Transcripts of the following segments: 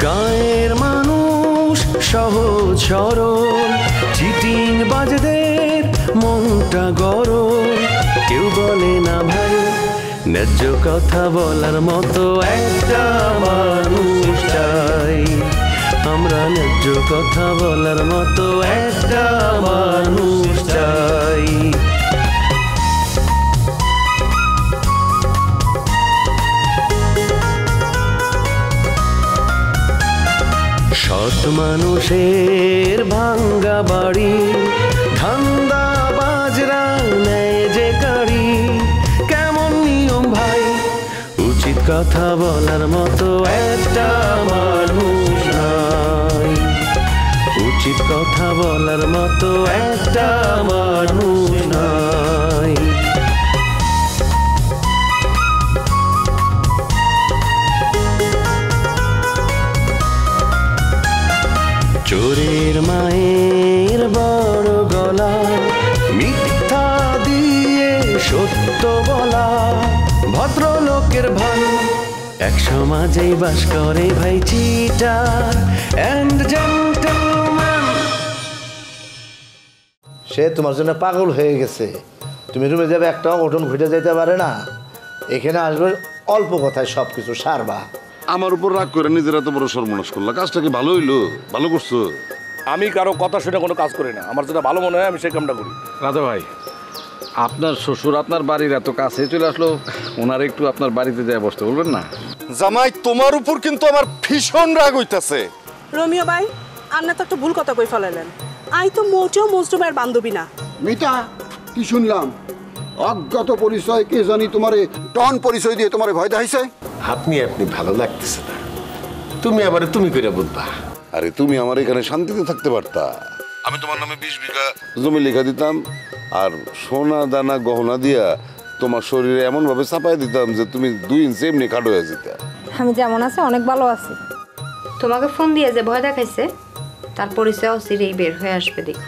গায়ের মানুষ সহজ সরল, চিটিং বাজদের মনটা গরম। কেউ বলে না ভাই ন্যায্য কথা বলার মতো একটা মানুষ চাই। আমরা ন্যায্য কথা বলার মতো একটা মানুষ চাই। সৎ মানুষের ভাঙ্গা বাড়ি, ধান্দা বাজরা নেয় যে কাড়ি। কেমন নিয়ম ভাই, উচিত কথা বলার মতো একটা মানুষ নাই। উচিত কথা বলার মতো একটা মানুষ নাই। চোরের মায়ের বড় গলা, মিথ্যা দিয়ে সত্য বলা, ভদ্রলোকের ভান এক সমাজেই বাস করে ভাই চিটার এন্ড জেন্টলম্যান। সে তোমার জন্য পাগল হয়ে গেছে। তুমি রুমে যাবে, একটা অঘটন ঘটে যেতে পারে না। এখানে আসবে অল্প কথায় সব কিছু সারবা। আমার উপর রাগ করে নিজেরা তো বড় সর্বনাশ করলা। কাজটা কি ভালো হইলো? ভালো করছো? আমি কারো কথা শুনে কোনো কাজ করি না। আমার যেটা ভালো মনে হয় আমি সেই কামটা করি। রাধা ভাই, আপনার শ্বশুর আপনার বাড়ির এত কাছে চলে আসলো, ওনার একটু আপনার বাড়িতে যায় বসতে বলবেন না? জামাই, তোমার উপর কিন্তু আমার ভীষণ রাগ হইতাছে। রোমিও ভাই, আপনি তো একটা ভুল কথা কই ফেলালেন। আই তো মোটেও মজনু ভাইয়ের বান্ধবী না। মিতা, কি শুনলাম? অজ্ঞাত পরিচয় কে জানি তোমারে টন পরিচয় দিয়ে তোমারে ভয় দেখাইছে। আপনি ভালো লাগতেছে না, তুমি আবার তুমি কইরা বুঝবা। আরে তুমি আমার এখানে শান্তিতে থাকতে পারতা। আমি তোমার নামে 20 বিঘা জমি লেখা দিতাম, আর সোনা দানা গহনা দিয়া তোমার শরীরে এমন ভাবে চাপাই দিতাম যে তুমি 2 ইঞ্চি এমনি খাটো হয়ে যেতে। আমি যেমন আছে অনেক ভালো আছি। তোমাকে ফোন দিয়ে যে ভয় দেখাইছে তার পরিচয় অচিরেই বের হয়ে আসবে। দেখো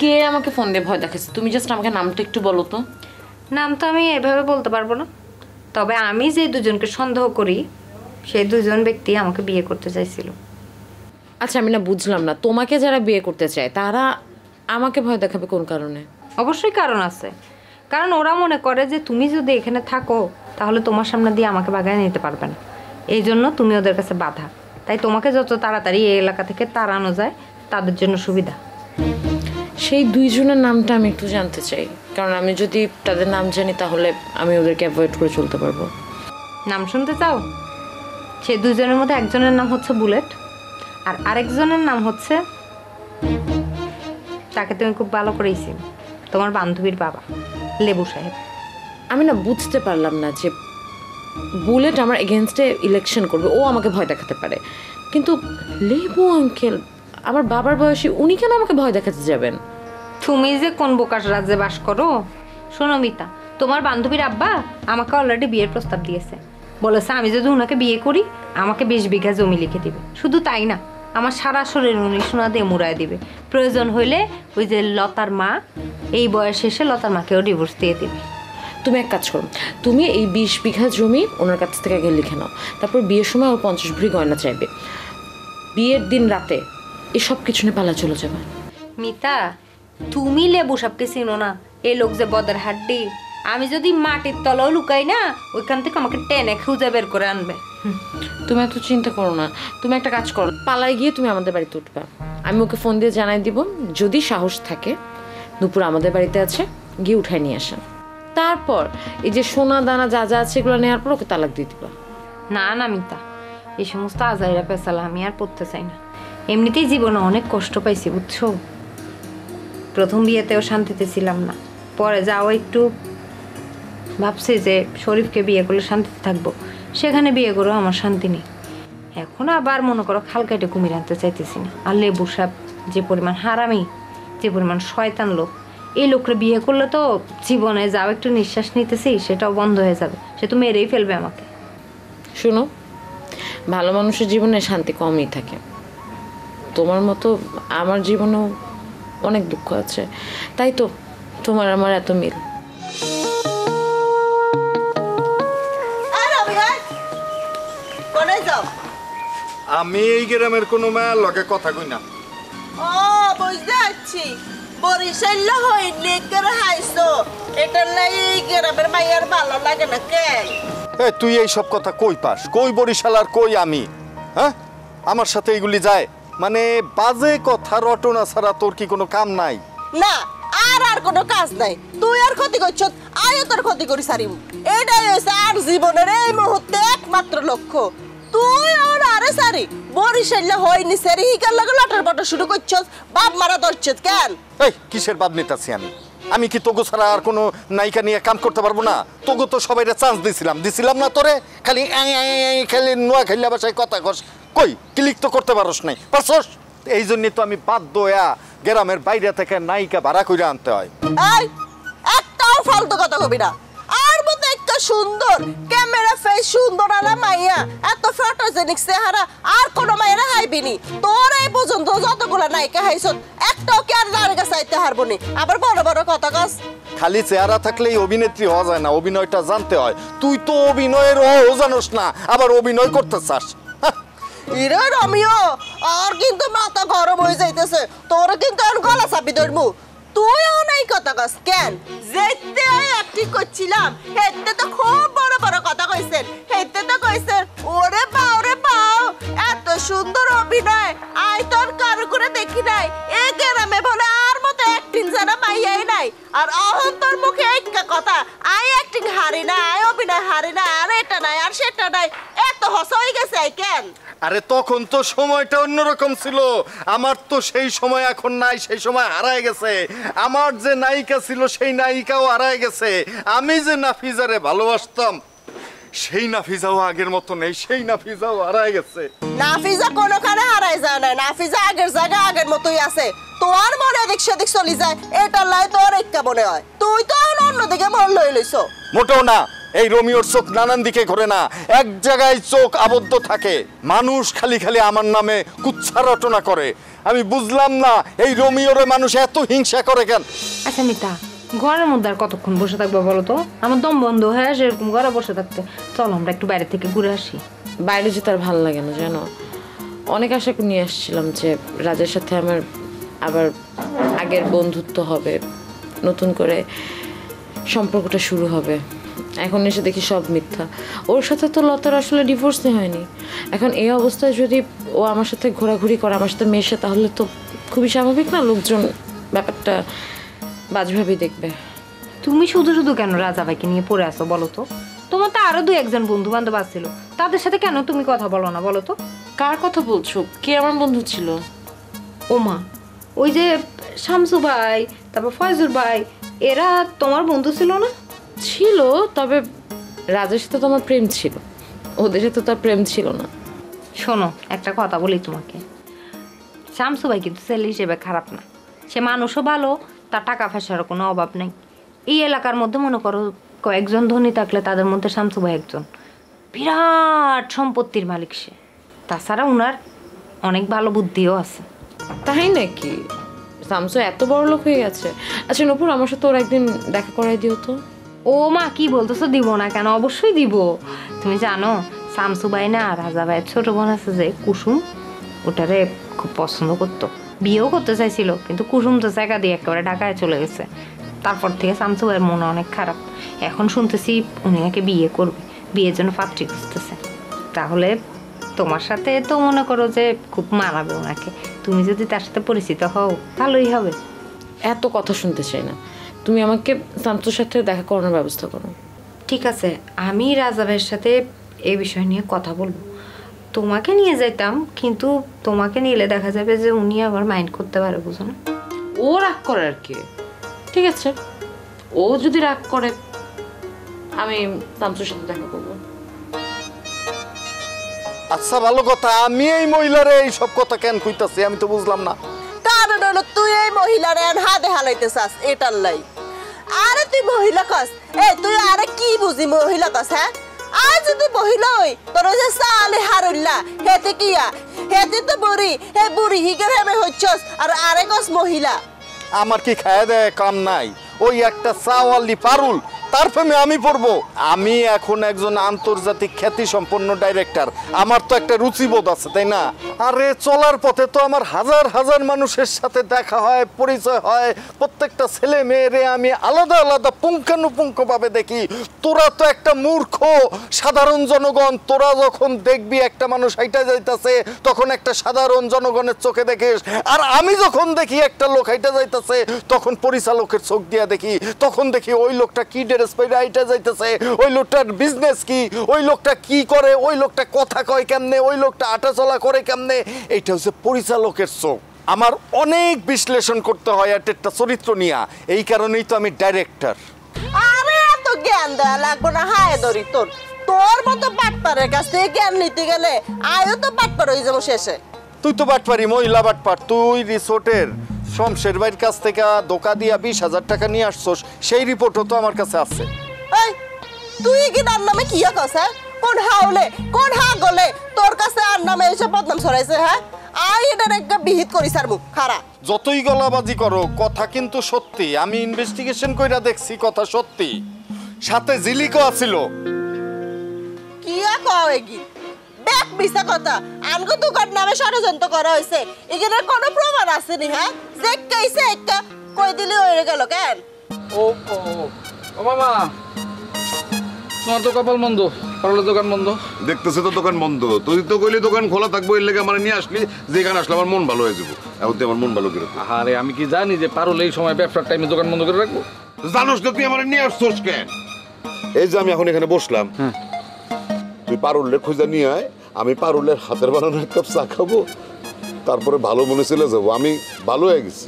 কে আমাকে ফোন দিয়ে ভয় দেখাইছে? তুমি জাস্ট আমাকে নামটা একটু বলো তো। নাম তো আমি এভাবে বলতে পারবো না, তবে আমি যে দুজনকে সন্দেহ করি সেই দুজন ব্যক্তি আমাকে বিয়ে করতে চাইছিল। আচ্ছা, আমি না বুঝলাম না, তোমাকে যারা বিয়ে করতে চায় তারা আমাকে ভয় দেখাবে কোন কারণে? অবশ্যই কারণ আছে, কারণ ওরা মনে করে যে তুমি যদি এখানে থাকো তাহলে তোমার সামনে দিয়ে আমাকে বাগায় নিতে পারবে না। এই জন্য তুমি ওদের কাছে বাধা, তাই তোমাকে যত তাড়াতাড়ি এই এলাকা থেকে তাড়ানো যায় তাদের জন্য সুবিধা। সেই 2 জনের নামটা আমি একটু জানতে চাই, কারণ আমি যদি তাদের নাম জানি তাহলে আমি ওদেরকে অ্যাভয়েড করে চলতে পারবো। নাম শুনতে চাও? সেই 2 জনের মধ্যে একজনের নাম হচ্ছে বুলেট, আর আরেকজনের নাম হচ্ছে, তাকে তুমি খুব ভালো করেই চিনো, তোমার বান্ধবীর বাবা লেবু সাহেব। আমি না বুঝতে পারলাম না যে বুলেট আমার এগেনস্টে ইলেকশন করবে, ও আমাকে ভয় দেখাতে পারে, কিন্তু লেবু আঙ্কেল আমার বাবার বয়সী, উনি কেন আমাকে ভয় দেখাতে যাবেন? তুমি যে কোন বোকাশ রাজ্যে বাস করো। শোনো মিতা, তোমার বান্ধবীর আব্বা আমাকে অলরেডি বিয়ের প্রস্তাব দিয়েছে। বলেছে আমি যদি ওনাকে বিয়ে করি আমাকে 20 বিঘা জমি লিখে দিবে। শুধু তাই না, আমার সারা শরীর উনি সোনা দিয়ে মুড়ায় দিবে। প্রয়োজন হইলে ওই যে লতার মা, এই বয়স শেষে লতার মাকেও ডিভোর্স দিয়ে দিবে। তুমি এক কাজ করো, তুমি এই 20 বিঘা জমি ওনার কাছ থেকে আগে লিখে নাও, তারপর বিয়ের সময় ওর 50 ভরি গয়না চাইবে। বিয়ের দিন রাতে এসব কিছু নিয়ে পালা চলে যাবে। মিতা, তুমি লেবু সবকে চিনো না। এই লোক যে বদের হাড্ডি, আমি যদি মাটির তলাও লুকাই না, ওইখান থেকে আমাকে টেনে খুঁজে বের করে আনবে। তুমি এত চিন্তা করো না, তুমি একটা কাজ করো, পালায় গিয়ে তুমি আমাদের বাড়িতে উঠবা। আমি ওকে ফোন দিয়ে জানাই দিব, যদি সাহস থাকে দুপুর আমাদের বাড়িতে আছে, গিয়ে উঠাই নিয়ে আসেন। তারপর এই যে সোনা দানা যা যা আছে এগুলো নেওয়ার পর ওকে তালাক দিয়ে দিবা। না না মিতা, এই সমস্ত আজাইরা পেশালা আমি আর পড়তে চাই না। এমনিতেই জীবনে অনেক কষ্ট পাইছি বুঝছো। প্রথম বিয়েতেও শান্তিতে ছিলাম না, পরে যাও একটু ভাবছি যে শরীফকে বিয়ে করলে শান্তিতে থাকবো, সেখানে বিয়ে করেও আমার শান্তি নেই। এখন আবার মনে করো খাল কেটে কুমির আনতে চাইতেছি না। আর লেবু সাহেব যে পরিমাণ হারামি, যে পরিমাণ শয়তান লোক, এই লোকরা বিয়ে করলে তো জীবনে যাও একটু নিঃশ্বাস নিতেছি সেটাও বন্ধ হয়ে যাবে, সে তো মেরেই ফেলবে আমাকে। শোনো, ভালো মানুষের জীবনে শান্তি কমই থাকে, তোমার মতো আমার জীবনেও অনেক দুঃখ আছে, তাই তো তোমার আমার এত মিল। আমি এই গ্রামের কোনো মায়ের লগে কথা কই না। ও বুঝতে পারছি, বরিশাল হইলে করে হাইছো, এটার লাই এই গ্রামের মাইয়ার ভালো লাগে না কে? এ তুই এই সব কথা কই পাস? কই বরিশাল আর কই আমি? হ্যাঁ, আমার সাথে এগুলি যায়? মানে বাজে কথা রটনা ছাড়া তোর কি কোনো কাম নাই? না, আর কোনো কাজ নাই। তুই আর ক্ষতি করছ, আয়ও তোর ক্ষতি করি সারিম। এটাই হয়েছে আর জীবনের এই মুহূর্তে একমাত্র লক্ষ্য। তুই আর আরে সারি বরিশাল হয়নি সারি হিকার লাগে লটার পটা শুরু করছস, বাপ মারা ধরছস কেন? এই কিসের বাদ নিতাছি আমি? আমি কি তোগো ছাড়া আর কোনো নায়িকা নিয়ে কাম করতে পারবো না? তোগো তো সবাইরে চান্স দিছিলাম না তোরে? খালি খালি নোয়া খেললে বাসায় কথা কস, কই ক্লিক তো করতে পারস নাই, পারছস? এই জন্যই তো আমি বাধ্য হইয়া গ্রামের বাইরে থেকে নায়িকা ভাড়া করে আনতে হয়। এই একটাও ফালতু কথা কবি না। আর মতো একটা সুন্দর ক্যামেরা ফেস সুন্দর আলা মাইয়া, এত ফটোজেনিক চেহারা আর কোনো মাইয়া হাইবিনি। তোর এই পর্যন্ত যতগুলা নায়িকা হাইছ একটাও কি আর জায়গা চাইতে হারবো নি? আবার বড় বড় কথা কস। খালি চেহারা থাকলেই অভিনেত্রী হওয়া যায় না, অভিনয়টা জানতে হয়। তুই তো অভিনয়ের ও জানোস না, আবার অভিনয় করতে চাস? ইরে রমিও, আর কিন্তু মাথা গরম হয়ে যাইতেছে। তোর কিন্তু আর গলা চাপি ধরবো। তুইও নাই কথা কস কেন? যেতে অ্যাক্টিং করছিলাম হেতে তো খুব বড় বড় কথা কইছেন। হেতে তো কইছেন ওরে বাও এত সুন্দর অভিনয় আই তোর কারো করে দেখি নাই। এই গ্রামে বলে আর মতো অ্যাক্টিং জানা মাইয়াই নাই। আর অহন তোর মুখে একটা কথা, আই অ্যাক্টিং হারি না, আই অভিনয় হারি না, আর এটা নাই আর সেটা নাই, এত হস হয়ে গেছে কেন? আরে তখন তো সময়টা অন্যরকম ছিল। আমার তো সেই সময় এখন নাই, সেই সময় হারায় গেছে। আমার যে নায়িকা ছিল সেই নায়িকাও হারায় গেছে। আমি যে নাফিজারে ভালোবাসতাম সেই নাফিজাও আগের মতো নেই, সেই নাফিজাও হারায় গেছে। নাফিজা কোনোখানে হারায় যায় না, নাফিজা আগের জায়গায় আগের মতোই আছে। তোর মনে এদিক সেদিক চলি যায়, এটার লাই তোর একটা মনে হয়। তুই তো অন্যদিকে মন লই লইছ। মোটেও না, এই রোমিওর চোখ নানান দিকে ঘোরে না, এক জায়গায় চোখ আবদ্ধ থাকে। মানুষ খালি খালি আমার নামে কুচ্ছা রটনা করে। আমি বুঝলাম না এই রোমিওরে মানুষ এত হিংসা করে কেন? আচ্ছা মিতা, ঘরের মধ্যে আর কতক্ষণ বসে থাকবো বলো তো? আমার দম বন্ধ হয়ে আসে এরকম ঘরে বসে থাকতে। চলো আমরা একটু বাইরে থেকে ঘুরে আসি। বাইরে যেতে আর ভালো লাগে না জানো। অনেক আশা করে নিয়ে আসছিলাম যে রাজের সাথে আমার আবার আগের বন্ধুত্ব হবে, নতুন করে সম্পর্কটা শুরু হবে। এখন এসে দেখি সব মিথ্যা। ওর সাথে তো লতার আসলে ডিভোর্সই হয়নি। এখন এই অবস্থায় যদি ও আমার সাথে ঘোরাঘুরি করে, আমার সাথে মেশে, তাহলে তো খুবই স্বাভাবিক না লোকজন ব্যাপারটা বাজভাবেই দেখবে। তুমি শুধু শুধু কেন রাজা ভাইকে নিয়ে পড়ে আসো বলো তো? তোমার তো আরো 2-1 বন্ধু বান্ধব আসছিল, তাদের সাথে কেন তুমি কথা বলো না বলো তো? কার কথা বলছো? কে আমার বন্ধু ছিল? ওমা, ওই যে শামসু ভাই, তারপর ফয়জুর ভাই, এরা তোমার বন্ধু ছিল না? ছিল, তবে রাজের সাথে তো আমার প্রেম ছিল, ওদের সাথে তো আর প্রেম ছিল না। শোনো একটা কথা বলি তোমাকে, শামসু ভাই কিন্তু ছেলে হিসেবে খারাপ না। সে মানুষও ভালো, তার টাকা পয়সার কোনো অভাব নেই। এই এলাকার মধ্যে মনে করো কয়েকজন ধনী থাকলে তাদের মধ্যে শামসু ভাই একজন। বিরাট সম্পত্তির মালিক সে। তাছাড়া উনার অনেক ভালো বুদ্ধিও আছে। তাই নাকি? শামসু এত বড় লোক হয়ে গেছে? আচ্ছা নূপুর, আমার সাথে ওর একদিন দেখা করাই দিও তো। ও মা, কি বলতেছো? দিব না কেন? অবশ্যই দিব। তুমি জানো শামসু ভাই না রাজা ভাইয়ের ছোট বোন আছে যে কুসুম, ওটারে খুব পছন্দ করতো, বিয়েও করতে চাইছিল, কিন্তু কুসুম তো জায়গা দিয়ে একেবারে ঢাকায় চলে গেছে। তারপর থেকে শামসু ভাইয়ের মনে অনেক খারাপ। এখন শুনতেছি উনি নাকি বিয়ে করবে, বিয়ের জন্য পাত্রী খুঁজতেছে। তাহলে তোমার সাথে তো মনে করো যে খুব মানাবে ওনাকে। তুমি যদি তার সাথে পরিচিত হও ভালোই হবে। এত কথা শুনতে চাই না, তুমি আমাকে শামসুর সাথে দেখা করানোর ব্যবস্থা করো। ঠিক আছে, আমি রাজা ভাইয়ের সাথে এই বিষয় নিয়ে কথা বলবো। তোমাকে নিয়ে যাইতাম, কিন্তু তোমাকে নিলে দেখা যাবে যে উনি আবার মাইন্ড করতে পারে, বুঝো না? ও রাগ করে আর কি। ঠিক আছে, ও যদি রাগ করে আমি শামসুর সাথে দেখা করবো। আচ্ছা ভালো কথা, আমি এই মহিলারে এই সব কথা কেন কইতাছি আমি তো বুঝলাম না। কারণ হলো তুই এই মহিলার হাতে হালাইতে চাস, এটার লাই। আরে তুই মহিলা কস, তুই আরে কি বুঝি মহিলা কস? হ্যাঁ, আর যদি মহিলা হই তোর যে সালে হারুল্লা হেতে কিয়া, হেতে তো বুড়ি, হে বুড়ি হিগের হেমে হচ্ছস, আর আরে কস মহিলা। আমার কি খায় দেয় কাম নাই? ওই একটা চাওয়ালি পারুল তার প্রেমে আমি পড়বো? আমি এখন একজন আন্তর্জাতিক খ্যাতি সম্পন্ন ডাইরেক্টর, আমার তো একটা রুচিবোধ আছে, তাই না? আরে চলার পথে তো আমার হাজার হাজার মানুষের সাথে দেখা হয়, পরিচয় হয়, প্রত্যেকটা ছেলে মেয়েরে আমি আলাদা আলাদা পুঙ্খানুপুঙ্খভাবে দেখি। তোরা তো একটা মূর্খ সাধারণ জনগণ, তোরা যখন দেখবি একটা মানুষ হাইটা যাইতাছে তখন একটা সাধারণ জনগণের চোখে দেখিস, আর আমি যখন দেখি একটা লোক হাইটা যাইতাছে তখন পরিচালকের চোখ দিয়া দেখি, তখন দেখি ওই লোকটা কি ড্রেস পরে হাইটা যাইতাছে, ওই লোকটার বিজনেস কি, ওই লোকটা কি করে, ওই লোকটা কথা কয় কেমনে, ওই লোকটা হাঁটাচলা করে কেমনে। এইটা হচ্ছে পরিচালকের চোখ। আমার অনেক বিশ্লেষণ করতে হয় একটা চরিত্র নিয়ে, এই কারণেই তো আমি ডাইরেক্টর। আরে এত জ্ঞান দেওয়া লাগবে না, হায় ধরি তোর তোর মতো বাটপারের কাছ থেকে জ্ঞান নিতে গেলে আয়ও তো বাটপার হয়ে যাবো শেষে। তুই তো বাটপারি, মহিলা বাটপার। তুই রিসোর্টের শমশের ভাইয়ের কাছ থেকে ধোকা দিয়া 20,000 টাকা নিয়ে আসছস, সেই রিপোর্টও তো আমার কাছে আছে। এই তুই কি তার নামে কি কস? কোন হাওলে কোন হাগলে তোর কাছে আর নামে এসে বদনাম ছড়াইছে? হ্যাঁ, আই এটার একটা বিহিত করি স্যার মুখ খারা। যতই গলাবাজি করো, কথা কিন্তু সত্যি। আমি ইনভেস্টিগেশন কইরা দেখছি, কথা সত্যি। সাথে জিলিকও আছিল। কি কও এগি ব্যাক মিছা কথা? আনগো দোকান নামে ষড়যন্ত্র করা হয়েছে, এখানে কোনো প্রমাণ আছে নি? হ্যাঁ, যে কইছে একটা কই দিলে হয়ে গেল কেন? ও ও ও মামা, তোমার তো কপাল মন্দ, পারুলের দোকান বন্ধ। দেখতেছে তো দোকান বন্ধ, তুই তো কইলি দোকান খোলা থাকবো, এর লেগে আমার নিয়ে আসলি, যেখানে আসলে আমার মন ভালো হয়ে যাবো। এখন তুই আমার মন ভালো করে। আরে আমি কি জানি যে পারুল এই সময় ব্যবসার টাইমে দোকান বন্ধ করে রাখবো? জানোস না তুই আমার নিয়ে আসছোস কেন? এই যে আমি এখন এখানে বসলাম, তুই পারুলের খোঁজা নিয়ে আয়, আমি পারুলের হাতের বানানো এক কাপ চা খাবো, তারপরে ভালো মনে চলে যাবো। আমি ভালো হয়ে গেছি।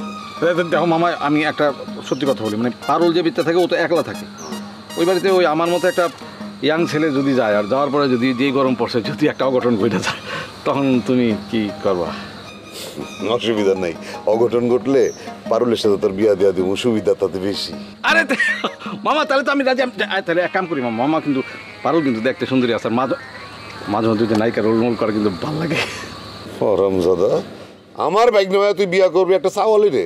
দেখো মামা, আমি একটা সত্যি কথা বলি, মানে পারুল যে বিদ্যা থাকে ও তো একলা থাকে। ওই বাড়িতে ওই আমার মতো একটা ইয়াং ছেলে যদি যায়, আর যাওয়ার পরে যদি যেই গরম পড়ছে যদি একটা অঘটন ঘটে যায়, তখন তুমি কি করবা? অসুবিধা নাই, অঘটন ঘটলে পারুলের সাথে তোর বিয়া দেওয়া দিব, সুবিধা তাতে বেশি। আরে মামা তাহলে তো আমি রাজি। তাহলে এক কাম করি মামা, মামা কিন্তু পারুল কিন্তু দেখতে সুন্দরী আছে, মাঝে মাঝে মধ্যে নায়িকা রোল মোল করে কিন্তু ভালো লাগে। রমজাদা, আমার বাইক নয় তুই বিয়া করবি একটা চাওয়ালি রে,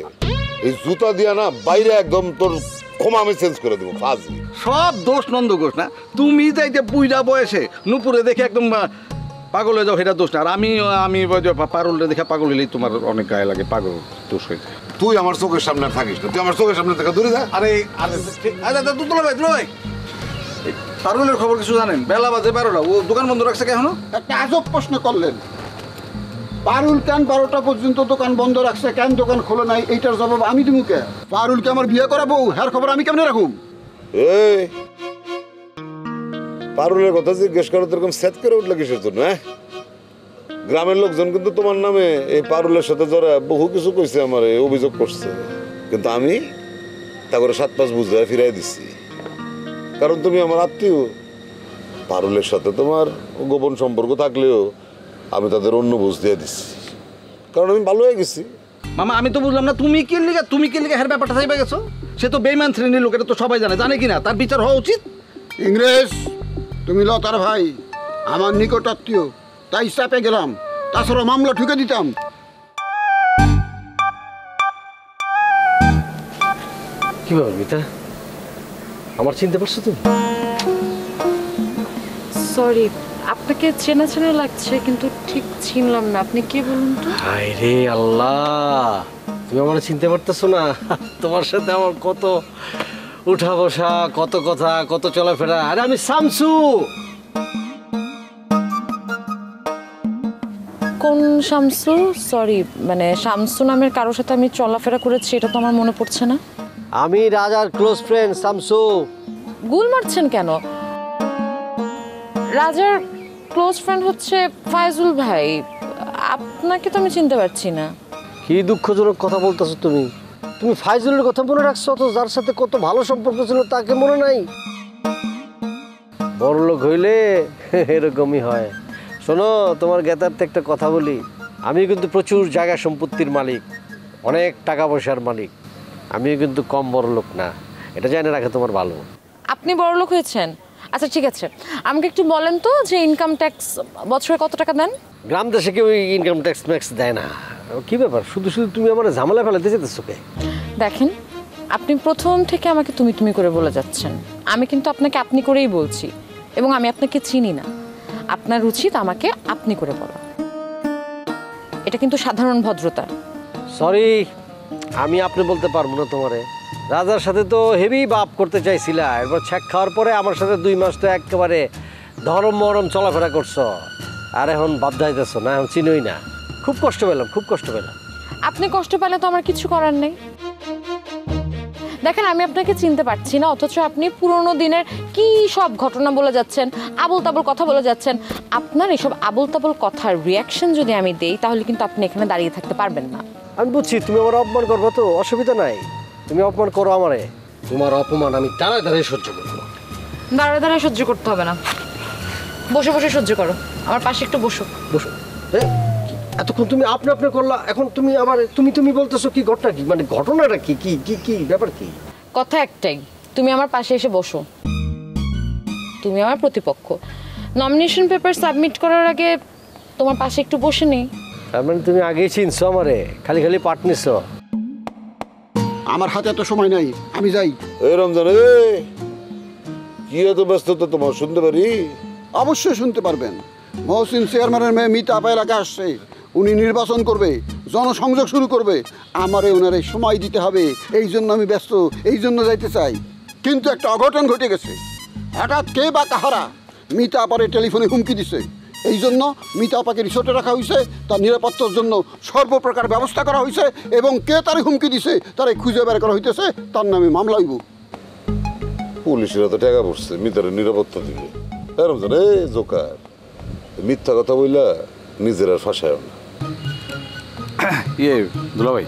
এই জুতা দিয়া না বাইরে একদম তোর ক্ষমা আমি চেঞ্জ করে দেবো। ফাজি সব দোষ নন্দ ঘোষ না, তুমি যাইতে বুইরা বয়সে নুপুরে দেখে একদম পাগল হয়ে যাও, সেটা দোষ না। আর আমি পারুলটা দেখে পাগল হলেই তোমার অনেক গায়ে লাগে, পাগল দোষ হয়ে যায়। তুই আমার চোখের সামনে থাকিস না, তুই আমার চোখের সামনে থেকে দূরে যা। আরে দুলা ভাই পারুলের খবর কিছু জানেন? বেলা বাজে 12টা, ও দোকান বন্ধ রাখছে কেন? একটা আজব প্রশ্ন করলেন। পারুল কেন 12টা পর্যন্ত দোকান বন্ধ রাখছে, কেন দোকান খোলা নাই, এইটার জবাব আমি দিমু কে? পারুলকে আমার বিয়ে করাবো, হ্যার খবর আমি কেমনে রাখুম? এই পারুলের কথা জিজ্ঞেস করো এরকম সেট করে উঠলে কিসের জন্য? হ্যাঁ, গ্রামের লোকজন কিন্তু তোমার নামে এই পারুলের সাথে যারা বহু কিছু কইছে, আমার অভিযোগ করছে, কিন্তু আমি তা করে 7-5 বুঝায় ফিরাই দিচ্ছি, কারণ তুমি আমার আত্মীয়। পারুলের সাথে তোমার গোপন সম্পর্ক থাকলেও আমি তাদের অন্য বুঝ দিয়ে দিচ্ছি, কারণ আমি ভালো হয়ে গেছি। মামা আমি তো বুঝলাম না, তুমি কি লিগে হের ব্যাপারটা চাইবে গেছো? সে তো বেইমান শ্রেণীর লোক, এটা তো সবাই জানে কিনা? তার বিচার হওয়া উচিত। ইংরেজ, তুমি লতার ভাই, আমার নিকট আত্মীয়, তাই চাপে গেলাম, তাছাড়া মামলা ঠুকে দিতাম। কি ব্যাপার মিতা, আমার চিনতে পারছো তুমি? সরি, আপনাকে চেনা চেনা লাগছে কিন্তু ঠিক চিনলাম না। আপনি কে বলুন তো? হায় রে আল্লাহ, তুমি আমার চিনতে পারতেছো না? তোমার সাথে আমার কত উঠা বসা, কত কথা, কত চলাফেরা। আরে আমি শামসু। কোন শামসু? সরি, মানে শামসু নামের কারোর সাথে আমি চলাফেরা করেছি এটা তো আমার মনে পড়ছে না। আমি রাজার ক্লোজ ফ্রেন্ড শামসু। গুল মারছেন কেন? রাজার ক্লোজ ফ্রেন্ড হচ্ছে ফায়জুল ভাই, আপনাকে তো আমি চিনতে পারছি না। কি দুঃখজনক কথা বলতেছো তুমি। তুমি ফায়জুলের কথা মনে রাখছো, তো যার সাথে কত ভালো সম্পর্ক ছিল তাকে মনে নাই? বড়লোক হইলে এরকমই হয়। শোনো, তোমার জ্ঞাতার্থে একটা কথা বলি, আমি কিন্তু প্রচুর জায়গা সম্পত্তির মালিক, অনেক টাকা পয়সার মালিক। আমিও কিন্তু কম বড়লোক না, এটা জানে রাখে তোমার ভালো। আপনি বড়লোক হয়েছেন? আচ্ছা ঠিক আছে, আমাকে একটু বলেন তো যে ইনকাম ট্যাক্স বছরে কত টাকা দেন? গ্রাম দেশে কেউ ইনকাম ট্যাক্স ম্যাক্স দেয় না। কি ব্যাপার, শুধু শুধু তুমি আমার ঝামেলা ফেলাতে যেতেছো কে? দেখেন, আপনি প্রথম থেকে আমাকে তুমি তুমি করে বলে যাচ্ছেন। আমি কিন্তু আপনাকে আপনি করেই বলছি, এবং আমি আপনাকে চিনি না। আপনার উচিত আমাকে আপনি করে বলা। এটা কিন্তু সাধারণ ভদ্রতা। সরি, আমি আপনি বলতে পারবো না তোমারে। রাজার সাথে তো হেভি বাপ করতে চাইছিলা, এরপর ছ্যাক খাওয়ার পরে আমার সাথে 2 মাস তো একেবারে ধরম মরম চলাফেরা করছো, আর এখন বাপ যাইতেছ না, এখন চিনোই না। খুব কষ্ট পেলাম, খুব কষ্ট পেলাম। আপনি কষ্ট পেলে তো আমার কিছু করার নেই। দেখেন, আমি আপনাকে চিনতে পারছি না, অথচ আপনি পুরোনো দিনের কি সব ঘটনা বলে যাচ্ছেন, আবোল তাবোল কথা বলে যাচ্ছেন। আপনার এসব আবোল তাবোল কথার রিয়াকশন যদি আমি দেই, তাহলে কিন্তু আপনি এখানে দাঁড়িয়ে থাকতে পারবেন না। আমি বুঝছি তুমি আমার অপমান করবো, তো অসুবিধা নাই, তুমি অপমান করো আমারে। তোমার অপমান আমি দাঁড়ায় দাঁড়ায় সহ্য করবো। দাঁড়ায় দাঁড়ায় সহ্য করতে হবে না, বসে বসে সহ্য করো। আমার পাশে একটু বসো। বসো। এতক্ষণ তুমি আপনি আপনি করলা, এখন তুমি আবার তুমি তুমি বলতেছো, কি ঘটনা কি, মানে ঘটনাটা কি কি কি কি ব্যাপার কি? কথা একটাই, তুমি আমার পাশে এসে বসো। তুমি আমার প্রতিপক্ষ। নমিনেশন পেপার সাবমিট করার আগে তোমার পাশে একটু বসে নেই। তার মানে তুমি আগেই চিনছো আমারে, খালি খালি পাট নিছো। আমার হাতে এত সময় নাই, আমি যাই। এই রমজান, কি এত ব্যস্ততা তোমার, শুনতে পারি? অবশ্যই শুনতে পারবেন। মহসিন চেয়ারম্যানের মেয়ে মিতা আপা এলাকায় আসছে, উনি নির্বাচন করবে, জনসংযোগ শুরু করবে। আমারে ওনারে সময় দিতে হবে, এই জন্য আমি ব্যস্ত, এই জন্য যাইতে চাই। কিন্তু একটা অঘটন ঘটে গেছে। হঠাৎ কে বা কাহারা মিতা আপারে টেলিফোনে হুমকি দিছে। এই জন্য মিতা আপাকে রিসোর্টে রাখা হয়েছে, তার নিরাপত্তার জন্য সর্বপ্রকার ব্যবস্থা করা হয়েছে, এবং কে তারে হুমকি দিছে তারে খুঁজে বের করা হইতেছে, তার নামে মামলা হইব। পুলিশেরা তো টাকা পড়ছে মিতারের নিরাপত্তা দিবে। রমজান, জোকার, মিথ্যা কথা বইলা নিজেরা ফাঁসায় না। দুলা ভাই,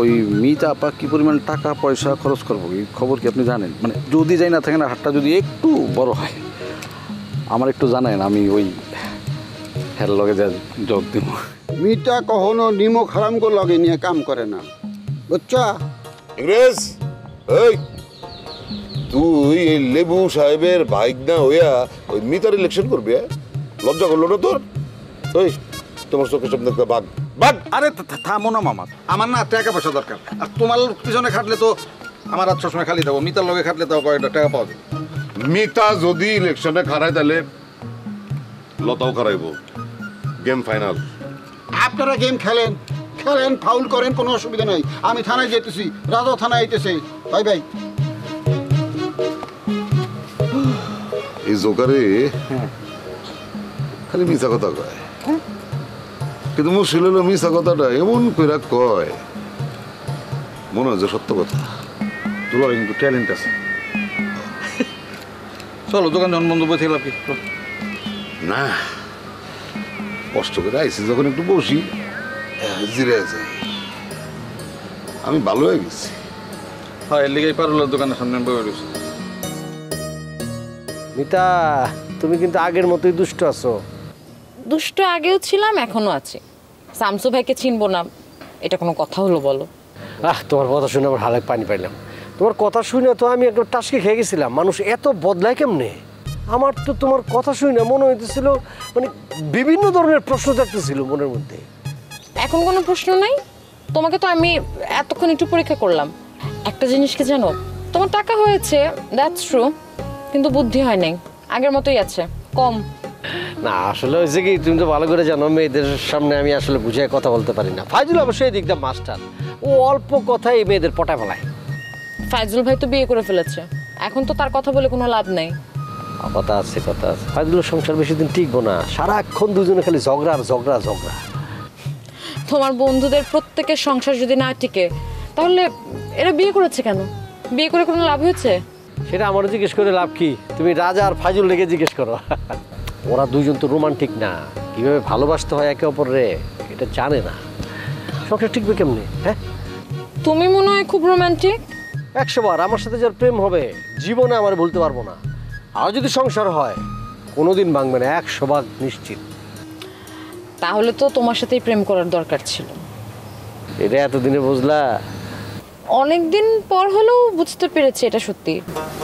ওই মিতা আপা কি পরিমাণ টাকা পয়সা খরচ করবো এই খবর কি আপনি জানেন? মানে যদি যাই না থাকেন, হাটটা যদি একটু বড় হয় আমার একটু জানেন, আমি ওই হের লগে যা যোগ দিব। মিতা কখনো নিমক হারামগো লগে নিয়ে কাম করে না, বুঝছা? ইংরেজ, এই তুই এই লেবু সাহেবের ভাইগনা হইয়া ওই মিতার ইলেকশন করবি? লজ্জা করলো না তোর? ওই তোমার চোখের সামনে বাঘ বাঘ। আরে থামো না মামা, আমার না টাকা পয়সা দরকার। আর তোমার পিছনে খাটলে তো আমার আর সবসময় খালি থাকবো, মিতার লগে খাটলে তো কয়েকটা টাকা পাওয়া যাবে। মিতা যদি ইলেকশনে খারায় তাহলে লতাও খারাইব। Game final. আপনারা গেম খেলেন, খেলেন, ফাউল করেন, কোনো অসুবিধা নাই। আমি থানায় যেতেছি, রাজা থানায় আইতেছে। Bye bye. এই জোকারে খালি মিছা কথা কয়, কিন্তু মুশকিল হলো মিছা কথাটা এমন করে কয় মনে হয় যে সত্য কথা। দুলা ভাই কিন্তু ট্যালেন্ট আছে। চলো দোকান যখন বন্ধ বসে গেলাম কি না, কষ্ট করে আইসি যখন একটু বসি, জিরে যাই। আমি ভালো হয়ে গেছি। হ্যাঁ, এর লিগেই পারুলের দোকানের সামনে বসে রয়েছি। মিতা, তুমি কিন্তু আগের মতোই দুষ্ট আছো। দুষ্ট আগেও ছিলাম, এখনো আছি। শামসু ভাইকে চিনবো না, এটা কোনো কথা হলো বলো? তোমার কথা শুনে আমার হালে পানি পাইলাম। তোমার কথা শুনে তো আমি একদম টাসকে খেয়ে গেছিলাম। মানুষ এত বদলায় কেমনে? আমার তো তোমার কথা শুনে মনে হইতেছিল, মানে বিভিন্ন ধরনের প্রশ্ন থাকতেছিল মনের মধ্যে। এখন কোনো প্রশ্ন নাই। তোমাকে তো আমি এতক্ষণ একটু পরীক্ষা করলাম। একটা জিনিস কি জানো, তোমার টাকা হয়েছে, দ্যাটস ট্রু, কিন্তু বুদ্ধি হয় নাই, আগের মতোই আছে, কম। না, আসলে হয়েছে কি, তুমি তো ভালো করে জানো মেয়েদের সামনে আমি আসলে বুঝিয়ে কথা বলতে পারি না। ফাইজুল অবশ্যই দিকটা মাস্টার, ও অল্প কথাই মেয়েদের পটায় ফেলায়। ফাইজুল ভাই তো বিয়ে করে ফেলেছে, এখন তো তার কথা বলে কোনো লাভ নেই। কথা আছে, কথা আছে। ফাইজুলের সংসার বেশি দিন টিকবো না, সারাক্ষণ দুজনে খালি ঝগড়া আর ঝগড়া ঝগড়া। তোমার বন্ধুদের প্রত্যেকের সংসার যদি না টিকে, তাহলে এরা বিয়ে করেছে কেন? বিয়ে করে কোনো লাভ হয়েছে? সেটা আমারও জিজ্ঞেস করে লাভ কি? তুমি রাজা আর ফাইজুল লেগে জিজ্ঞেস করো। ওরা দুজন তো রোমান্টিক না, কিভাবে ভালোবাসতে হয় একে অপরে এটা জানে না। সংসার টিকবে কেমনে? হ্যাঁ, তুমি মনে হয় খুব রোমান্টিক। 100 বার আমার সাথে যার প্রেম হবে জীবনে আমার বলতে পারবো না। আর যদি সংসার হয় কোনোদিন ভাঙবে না, 100 বার নিশ্চিত। তাহলে তো তোমার সাথেই প্রেম করার দরকার ছিল। এটা এতদিনে বুঝলা? অনেকদিন পর হলেও বুঝতে পেরেছি এটা সত্যি।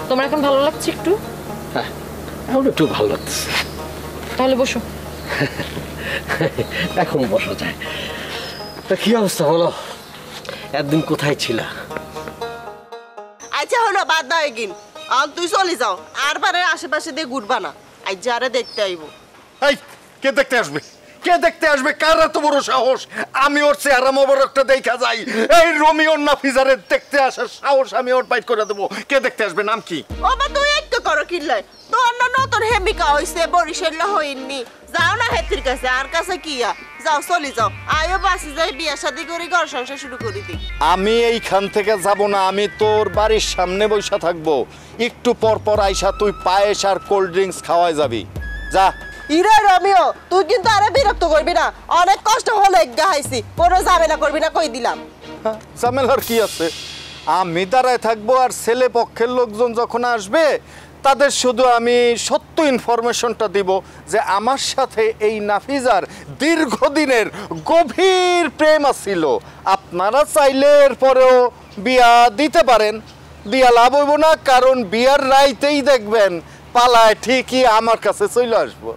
তোমার এখন ভালো লাগছে একটু? হ্যাঁ, এখন একটু ভালো লাগছে। তাহলে বসো। এখন বসা যায়। তা কি অবস্থা বলো? একদিন কোথায় ছিলা? আচ্ছা হলো বাদ দাও এগিন আর তুই চলে যাও আর বারের আশেপাশে দিয়ে ঘুরবা না আজ যারে দেখতে আইবো এই কে দেখতে আসবে কে দেখতে আসবে কার এত বড় সাহস আমি ওর চেহারা মোবারকটা দেখা যাই এই রোমিও নাফিজারে দেখতে আসার সাহস আমি ওর বাইট করে দেবো কে দেখতে আসবে নাম কি ও বা তুই একটু করো কিল্লাই তোর না নতুন হেমিকা হইছে বরিশাল হইনি যাও না হেতির কাছে আর কাছে কিয়া যাও চলে যাও আয়ো বাসি যাই বিয়া শাদি করে ঘর সংসার শুরু করে দি আমি এইখান থেকে যাব না আমি তোর বাড়ির সামনে বসে থাকবো একটু পর পর আইসা তুই পায়েস আর কোল্ড ড্রিঙ্কস খাওয়াই যাবি যা ইরে রমিও তুই কিন্তু আরে বিরক্ত করবি না অনেক কষ্ট হলো এগা হাইছি কোনো ঝামেলা করবি না কই দিলাম ঝামেলার কি আছে আমি দাঁড়ায় থাকবো আর ছেলে পক্ষের লোকজন যখন আসবে তাদের শুধু আমি সত্য ইনফরমেশনটা দিব যে আমার সাথে এই নাফিজার দীর্ঘদিনের গভীর প্রেম আছিল আপনারা চাইলে এরপরেও বিয়া দিতে পারেন দিয়া লাভ হইব না কারণ বিয়ার রাইতেই দেখবেন পালায় ঠিকই আমার কাছে চলে আসবো